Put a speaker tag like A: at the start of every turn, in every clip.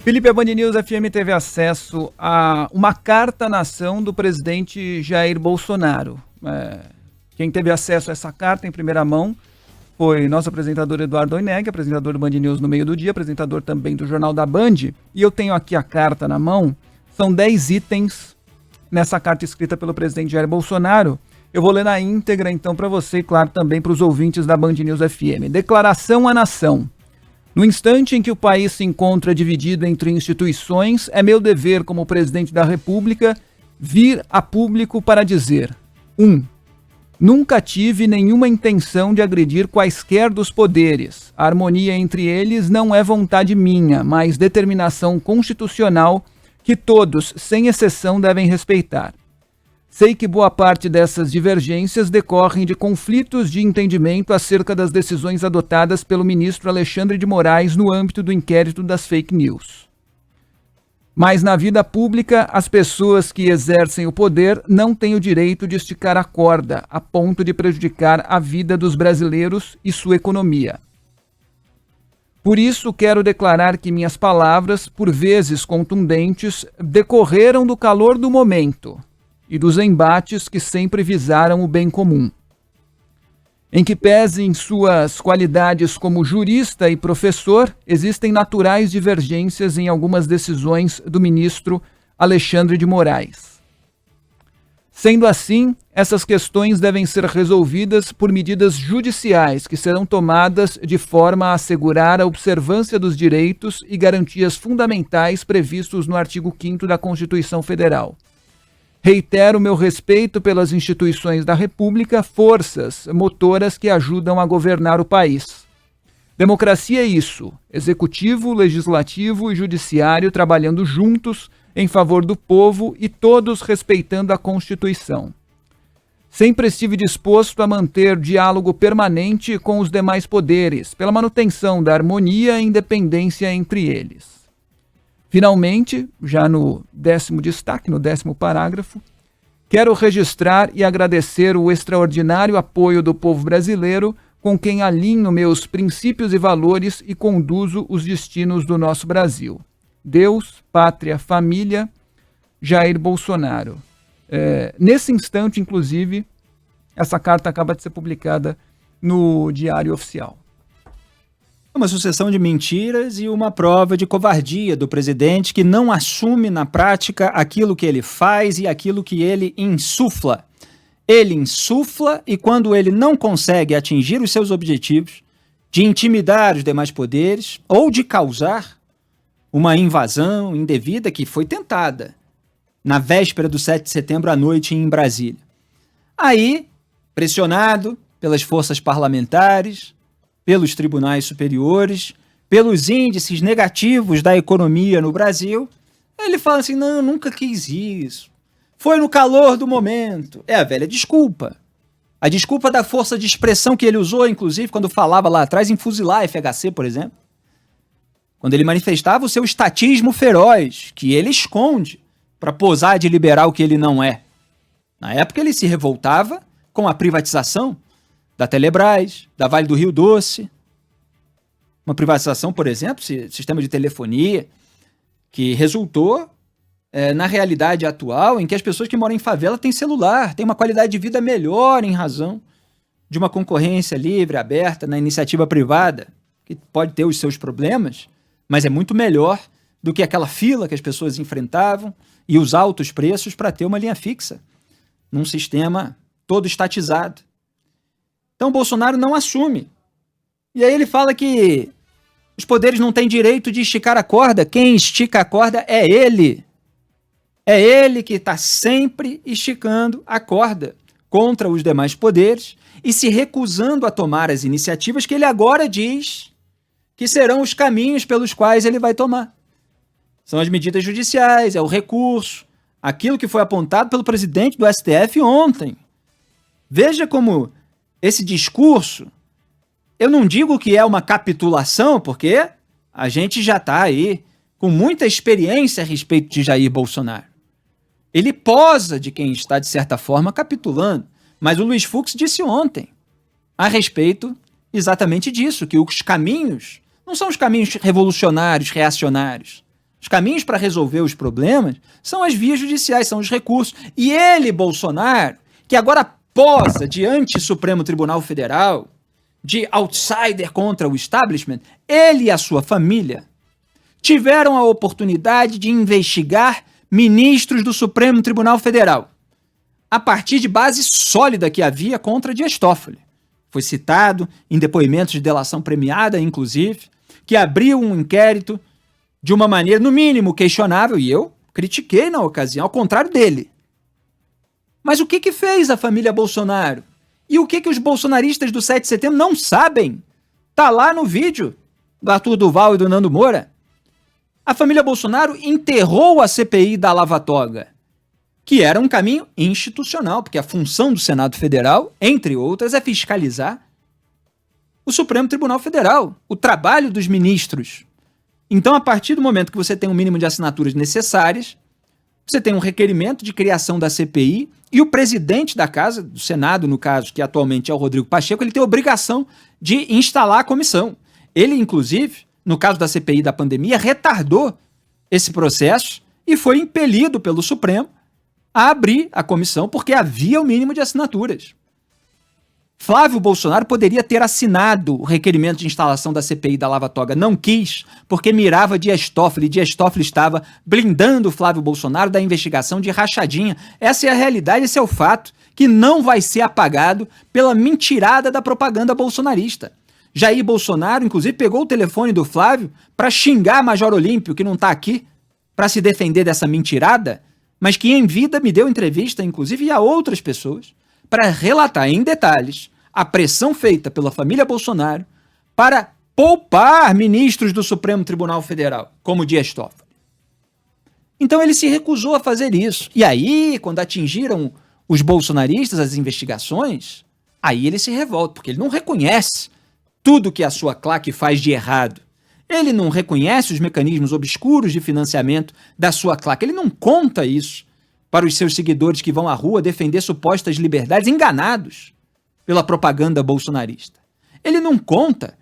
A: Felipe, a Band News FM teve acesso a uma carta-nação do presidente Jair Bolsonaro. Quem teve acesso a essa carta em primeira mão foi nosso apresentador Eduardo Oineg, apresentador do Band News no Meio do Dia, apresentador também do Jornal da Band. E eu tenho aqui a carta na mão, são 10 itens nessa carta escrita pelo presidente Jair Bolsonaro. Eu vou ler na íntegra então para você e claro também para os ouvintes da Band News FM. Declaração à nação. No instante em que o país se encontra dividido entre instituições, é meu dever como presidente da República vir a público para dizer: 1. Nunca tive nenhuma intenção de agredir quaisquer dos poderes. A harmonia entre eles não é vontade minha, mas determinação constitucional que todos, sem exceção, devem respeitar. Sei que boa parte dessas divergências decorrem de conflitos de entendimento acerca das decisões adotadas pelo ministro Alexandre de Moraes no âmbito do inquérito das fake news. Mas na vida pública, as pessoas que exercem o poder não têm o direito de esticar a corda a ponto de prejudicar a vida dos brasileiros e sua economia. Por isso, quero declarar que minhas palavras, por vezes contundentes, decorreram do calor do momento e dos embates que sempre visaram o bem comum. Em que pese em suas qualidades como jurista e professor, existem naturais divergências em algumas decisões do ministro Alexandre de Moraes. Sendo assim, essas questões devem ser resolvidas por medidas judiciais que serão tomadas de forma a assegurar a observância dos direitos e garantias fundamentais previstos no artigo 5º da Constituição Federal. Reitero meu respeito pelas instituições da República, forças motoras que ajudam a governar o país. Democracia é isso: executivo, legislativo e judiciário trabalhando juntos em favor do povo e todos respeitando a Constituição. Sempre estive disposto a manter diálogo permanente com os demais poderes, pela manutenção da harmonia e independência entre eles. Finalmente, já no 10º destaque, no 10º parágrafo, quero registrar e agradecer o extraordinário apoio do povo brasileiro com quem alinho meus princípios e valores e conduzo os destinos do nosso Brasil. Deus, pátria, família, Jair Bolsonaro. Nesse instante, inclusive, essa carta acaba de ser publicada no Diário Oficial.
B: Uma sucessão de mentiras e uma prova de covardia do presidente que não assume na prática aquilo que ele faz e aquilo que ele insufla. Ele insufla e quando ele não consegue atingir os seus objetivos de intimidar os demais poderes ou de causar uma invasão indevida que foi tentada na véspera do 7 de setembro à noite em Brasília. Aí, pressionado pelas forças parlamentares, pelos tribunais superiores, pelos índices negativos da economia no Brasil, ele fala assim: não, eu nunca quis isso. Foi no calor do momento. É a velha desculpa. A desculpa da força de expressão que ele usou, inclusive, quando falava lá atrás em fuzilar a FHC, por exemplo. Quando ele manifestava o seu estatismo feroz, que ele esconde para posar de liberal que ele não é. Na época ele se revoltava com a privatização da Telebrás, da Vale do Rio Doce. Uma privatização, por exemplo, sistema de telefonia, que resultou na realidade atual em que as pessoas que moram em favela têm celular, têm uma qualidade de vida melhor em razão de uma concorrência livre, aberta, na iniciativa privada, que pode ter os seus problemas, mas é muito melhor do que aquela fila que as pessoas enfrentavam e os altos preços para ter uma linha fixa, num sistema todo estatizado. Então, Bolsonaro não assume. E aí ele fala que os poderes não têm direito de esticar a corda. Quem estica a corda é ele. É ele que está sempre esticando a corda contra os demais poderes e se recusando a tomar as iniciativas que ele agora diz que serão os caminhos pelos quais ele vai tomar. São as medidas judiciais, é o recurso, aquilo que foi apontado pelo presidente do STF ontem. Veja como esse discurso, eu não digo que é uma capitulação, porque a gente já está aí com muita experiência a respeito de Jair Bolsonaro. Ele posa de quem está, de certa forma, capitulando. Mas o Luiz Fux disse ontem a respeito exatamente disso, que os caminhos não são os caminhos revolucionários, reacionários. Os caminhos para resolver os problemas são as vias judiciais, são os recursos. E ele, Bolsonaro, que agora posa diante do Supremo Tribunal Federal, de outsider contra o establishment, ele e a sua família tiveram a oportunidade de investigar ministros do Supremo Tribunal Federal, a partir de base sólida que havia contra Dias Toffoli. Foi citado em depoimentos de delação premiada, inclusive, que abriu um inquérito de uma maneira, no mínimo, questionável, e eu critiquei na ocasião, ao contrário dele. Mas o que fez a família Bolsonaro? E o que os bolsonaristas do 7 de setembro não sabem? Tá lá no vídeo do Arthur Duval e do Nando Moura. A família Bolsonaro enterrou a CPI da Lava Toga, que era um caminho institucional, porque a função do Senado Federal, entre outras, é fiscalizar o Supremo Tribunal Federal, o trabalho dos ministros. Então, a partir do momento que você tem um mínimo de assinaturas necessárias, você tem um requerimento de criação da CPI e o presidente da casa, do Senado, no caso, que atualmente é o Rodrigo Pacheco, ele tem a obrigação de instalar a comissão. Ele, inclusive, no caso da CPI da pandemia, retardou esse processo e foi impelido pelo Supremo a abrir a comissão porque havia o mínimo de assinaturas. Flávio Bolsonaro poderia ter assinado o requerimento de instalação da CPI da Lava Toga, não quis, porque mirava Dias Toffoli. Dias Toffoli estava blindando o Flávio Bolsonaro da investigação de rachadinha. Essa é a realidade, esse é o fato, que não vai ser apagado pela mentirada da propaganda bolsonarista. Jair Bolsonaro, inclusive, pegou o telefone do Flávio para xingar Major Olímpio, que não está aqui, para se defender dessa mentirada, mas que em vida me deu entrevista, inclusive, e a outras pessoas, para relatar em detalhes a pressão feita pela família Bolsonaro para poupar ministros do Supremo Tribunal Federal, como Dias Toffoli. Então ele se recusou a fazer isso. E aí, quando atingiram os bolsonaristas as investigações, aí ele se revolta, porque ele não reconhece tudo que a sua claque faz de errado. Ele não reconhece os mecanismos obscuros de financiamento da sua claque. Ele não conta isso para os seus seguidores que vão à rua defender supostas liberdades, enganados pela propaganda bolsonarista. Ele não conta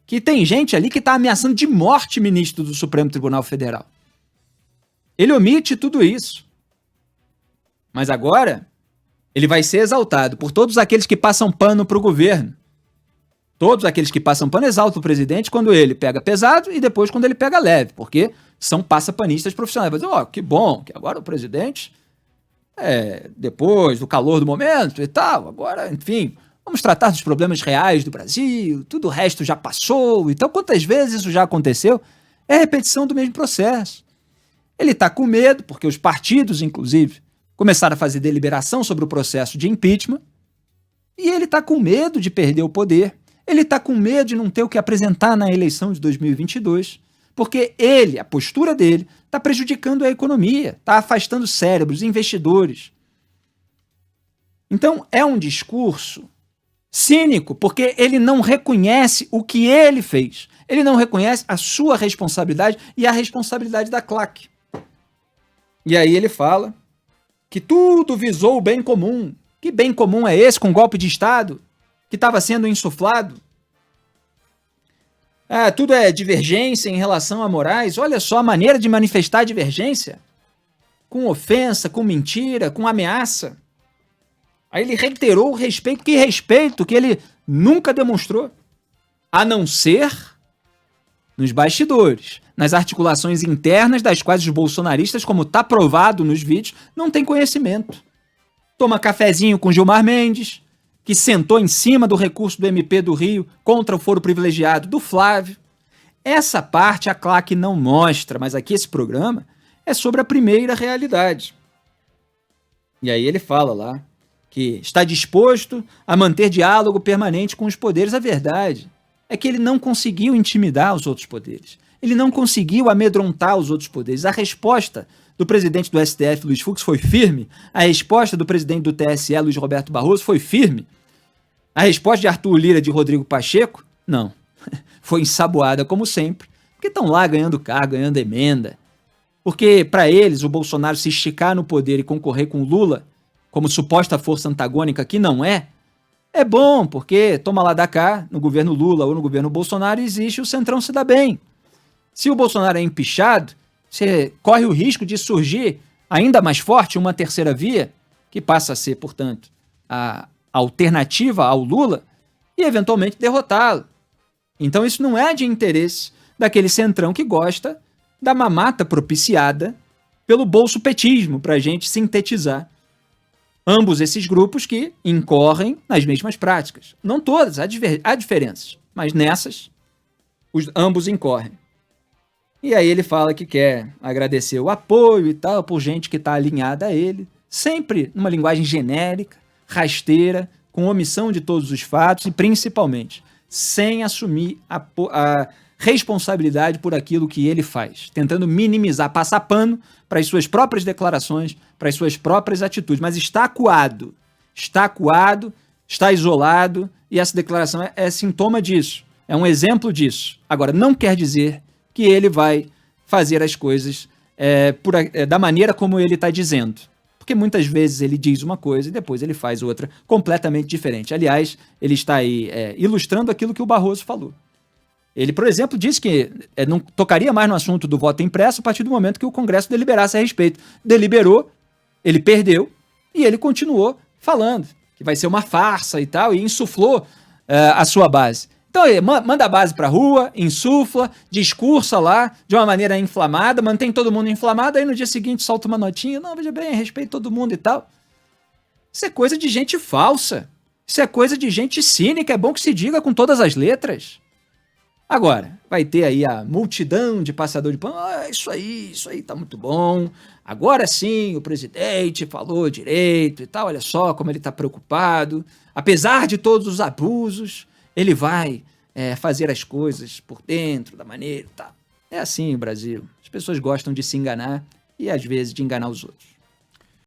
B: que tem gente ali que está ameaçando de morte ministro do Supremo Tribunal Federal. Ele omite tudo isso. Mas agora, ele vai ser exaltado por todos aqueles que passam pano para o governo. Todos aqueles que passam pano exaltam o presidente quando ele pega pesado e depois quando ele pega leve, porque são passapanistas profissionais. Vai dizer, que bom, que agora o presidente, depois do calor do momento e tal, agora, enfim, vamos tratar dos problemas reais do Brasil, tudo o resto já passou. Então, quantas vezes isso já aconteceu? É a repetição do mesmo processo. Ele está com medo, porque os partidos, inclusive, começaram a fazer deliberação sobre o processo de impeachment, e ele está com medo de perder o poder. Ele está com medo de não ter o que apresentar na eleição de 2022, porque ele, a postura dele, está prejudicando a economia, está afastando cérebros, investidores. Então, é um discurso cínico, porque ele não reconhece o que ele fez. Ele não reconhece a sua responsabilidade e a responsabilidade da claque. E aí ele fala que tudo visou o bem comum. Que bem comum é esse com golpe de Estado que estava sendo insuflado? Tudo é divergência em relação a morais. Olha só a maneira de manifestar divergência. Com ofensa, com mentira, com ameaça. Aí ele reiterou o respeito. Que respeito que ele nunca demonstrou. A não ser nos bastidores, nas articulações internas das quais os bolsonaristas, como está provado nos vídeos, não têm conhecimento. Toma cafezinho com Gilmar Mendes, que sentou em cima do recurso do MP do Rio contra o foro privilegiado do Flávio. Essa parte a claque não mostra, mas aqui esse programa é sobre a primeira realidade. E aí ele fala lá que está disposto a manter diálogo permanente com os poderes. A verdade é que ele não conseguiu intimidar os outros poderes. Ele não conseguiu amedrontar os outros poderes. A resposta do presidente do STF, Luiz Fux, foi firme. A resposta do presidente do TSE, Luiz Roberto Barroso, foi firme. A resposta de Arthur Lira e de Rodrigo Pacheco, não. Foi ensaboada, como sempre, porque estão lá ganhando cargo, ganhando emenda. Porque, para eles, o Bolsonaro se esticar no poder e concorrer com o Lula, como suposta força antagônica, que não é bom, porque toma lá da cá, no governo Lula ou no governo Bolsonaro, existe o Centrão se dá bem. Se o Bolsonaro é empichado, você corre o risco de surgir ainda mais forte uma terceira via, que passa a ser, portanto, a alternativa ao Lula, e eventualmente derrotá-lo. Então isso não é de interesse daquele centrão que gosta da mamata propiciada pelo bolsopetismo, para a gente sintetizar ambos esses grupos que incorrem nas mesmas práticas. Não todas, há diferenças, mas nessas, ambos incorrem. E aí ele fala que quer agradecer o apoio e tal, por gente que está alinhada a ele, sempre numa linguagem genérica, rasteira, com omissão de todos os fatos e, principalmente, sem assumir a responsabilidade por aquilo que ele faz, tentando minimizar, passar pano para as suas próprias declarações, para as suas próprias atitudes, mas está acuado, está isolado, e essa declaração é sintoma disso, é um exemplo disso. Agora, não quer dizer que ele vai fazer as coisas da maneira como ele está dizendo, porque muitas vezes ele diz uma coisa e depois ele faz outra completamente diferente. Aliás, ele está aí ilustrando aquilo que o Barroso falou. Ele, por exemplo, disse que não tocaria mais no assunto do voto impresso a partir do momento que o Congresso deliberasse a respeito. Deliberou, ele perdeu e ele continuou falando que vai ser uma farsa e tal, e insuflou a sua base. Então ele manda a base pra rua, insufla, discursa lá de uma maneira inflamada, mantém todo mundo inflamado, aí no dia seguinte solta uma notinha, não, veja bem, respeito todo mundo e tal. Isso é coisa de gente falsa, isso é coisa de gente cínica, é bom que se diga com todas as letras. Agora, vai ter aí a multidão de passador de pano, isso aí tá muito bom, agora sim o presidente falou direito e tal, olha só como ele tá preocupado, apesar de todos os abusos, ele vai fazer as coisas por dentro da maneira e tal. É assim o Brasil, as pessoas gostam de se enganar e às vezes de enganar os outros.